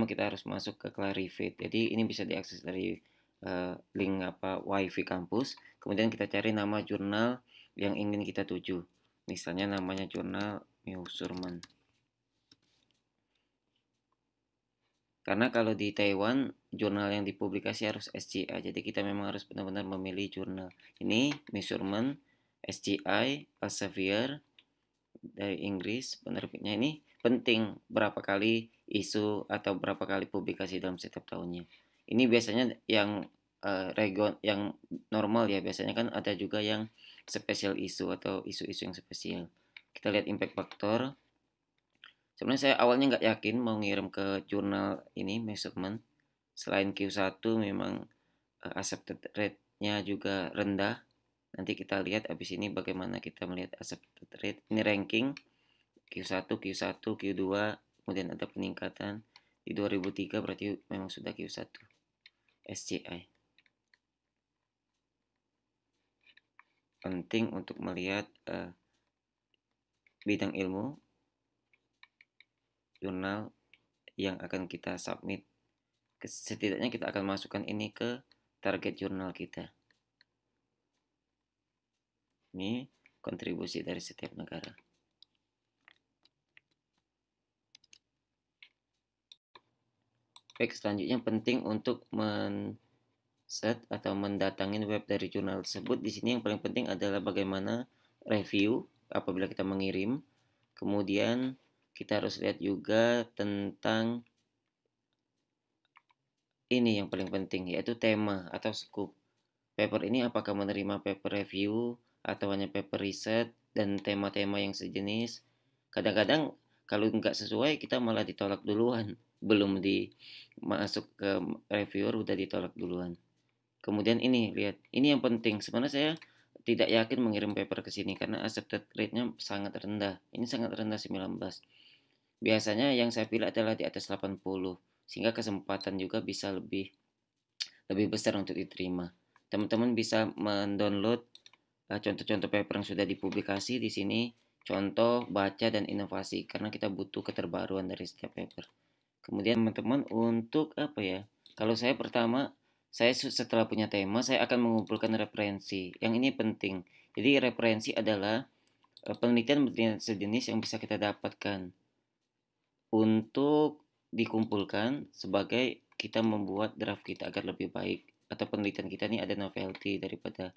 kita harus masuk ke Clarivate. Jadi ini bisa diakses dari link WiFi kampus. Kemudian kita cari nama jurnal yang ingin kita tuju. Misalnya namanya jurnal Measurement. Karena kalau di Taiwan jurnal yang dipublikasi harus SGI. Jadi kita memang harus benar-benar memilih jurnal. Ini Measurement, SGI, Elsevier dari Inggris. Penerbitnya ini penting berapa kali isu atau berapa kali publikasi dalam setiap tahunnya. Ini biasanya yang yang normal ya, biasanya kan ada juga yang special isu atau isu-isu yang spesial. Kita lihat impact factor. Sebenarnya saya awalnya nggak yakin mau ngirim ke jurnal ini Measurement. Selain Q1 memang accepted rate-nya juga rendah. Nanti kita lihat abis ini bagaimana kita melihat accepted rate. Ini ranking Q1, Q1, Q2, kemudian ada peningkatan. Di 2003 berarti memang sudah Q1. SCI. Penting untuk melihat bidang ilmu jurnal yang akan kita submit. Setidaknya kita akan masukkan ini ke target jurnal kita. Ini kontribusi dari setiap negara. Baik, selanjutnya penting untuk set atau mendatangin web dari jurnal tersebut. Di sini yang paling penting adalah bagaimana review apabila kita mengirim. Kemudian kita harus lihat juga tentang ini yang paling penting, yaitu tema atau scope. Paper ini apakah menerima paper review atau hanya paper riset dan tema-tema yang sejenis. Kadang-kadang kalau nggak sesuai kita malah ditolak duluan. Belum masuk ke reviewer udah ditolak duluan. Kemudian ini, lihat. Ini yang penting. Sebenarnya saya tidak yakin mengirim paper ke sini karena accepted rate-nya sangat rendah. Ini sangat rendah 19. Biasanya yang saya pilih adalah di atas 80. Sehingga kesempatan juga bisa lebih besar untuk diterima. Teman-teman bisa mendownload contoh-contoh paper yang sudah dipublikasi di sini. Contoh, baca, dan inovasi. Karena kita butuh keterbaruan dari setiap paper. Kemudian teman-teman untuk apa ya? Kalau saya pertama, saya setelah punya tema, saya akan mengumpulkan referensi. Yang ini penting. Jadi referensi adalah penelitian sejenis yang bisa kita dapatkan untuk dikumpulkan sebagai kita membuat draft kita agar lebih baik, atau penelitian kita ini ada novelty daripada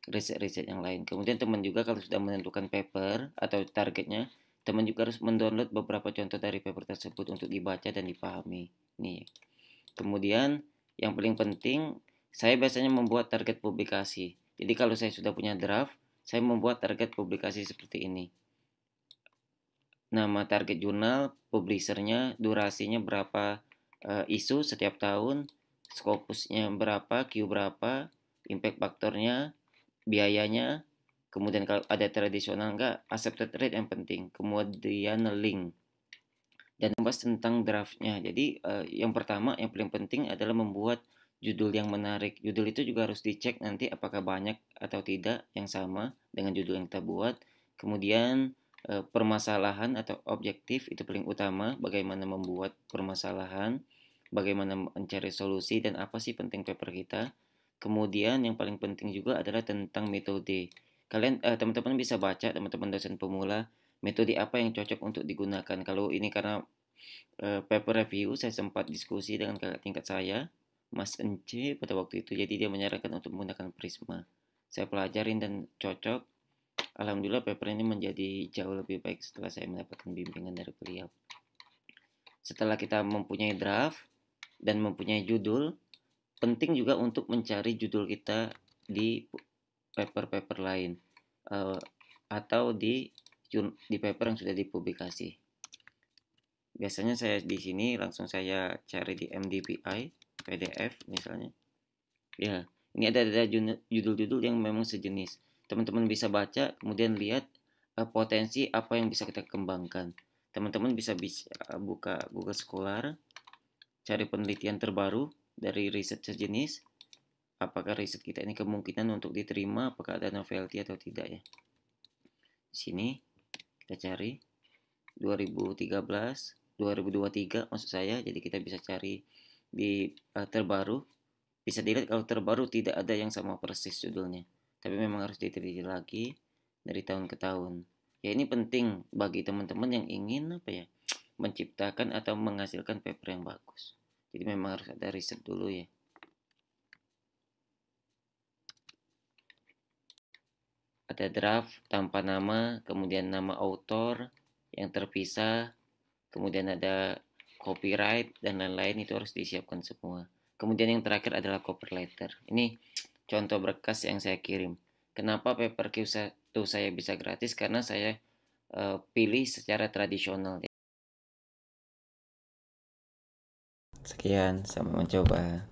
riset-riset yang lain. Kemudian teman juga kalau sudah menentukan paper atau targetnya, teman juga harus mendownload beberapa contoh dari paper tersebut untuk dibaca dan dipahami. Nih. Kemudian yang paling penting, saya biasanya membuat target publikasi. Jadi kalau saya sudah punya draft, saya membuat target publikasi seperti ini. Nama target jurnal, publishernya, durasinya berapa isu setiap tahun, scopusnya berapa, Q berapa, impact faktornya, biayanya, kemudian kalau ada tradisional enggak, accepted rate yang penting, kemudian link, dan membahas tentang draftnya. Jadi yang pertama, yang paling penting adalah membuat judul yang menarik. Judul itu juga harus dicek nanti apakah banyak atau tidak yang sama dengan judul yang kita buat. Kemudian permasalahan atau objektif itu paling utama, bagaimana membuat permasalahan, bagaimana mencari solusi, dan apa sih penting paper kita. Kemudian yang paling penting juga adalah tentang metode. Kalian teman-teman bisa baca, teman-teman dosen pemula, metode apa yang cocok untuk digunakan. Kalau ini karena paper review, saya sempat diskusi dengan kakak tingkat saya, Mas Ence pada waktu itu, jadi dia menyarankan untuk menggunakan Prisma. Saya pelajarin dan cocok. Alhamdulillah paper ini menjadi jauh lebih baik setelah saya mendapatkan bimbingan dari beliau. Setelah kita mempunyai draft dan mempunyai judul, penting juga untuk mencari judul kita di paper-paper lain atau di paper yang sudah dipublikasi. Biasanya saya di sini langsung saya cari di MDPI PDF misalnya. Ya, ini ada judul-judul yang memang sejenis. Teman-teman bisa baca, kemudian lihat potensi apa yang bisa kita kembangkan. Teman-teman bisa buka Google Scholar, cari penelitian terbaru dari riset sejenis. Apakah riset kita ini kemungkinan untuk diterima, apakah ada novelty atau tidak ya. Di sini kita cari 2013 2023 maksud saya. Jadi kita bisa cari di terbaru. Bisa dilihat kalau terbaru tidak ada yang sama persis judulnya. Tapi memang harus diteliti lagi dari tahun ke tahun. Ya ini penting bagi teman-teman yang ingin menciptakan atau menghasilkan paper yang bagus. Jadi memang harus ada riset dulu ya. Ada draft tanpa nama, kemudian nama author yang terpisah, kemudian ada copyright dan lain-lain, itu harus disiapkan semua. Kemudian yang terakhir adalah cover letter. Ini contoh berkas yang saya kirim. Kenapa paper Q1 saya bisa gratis? Karena saya pilih secara tradisional. Sekian, selamat mencoba.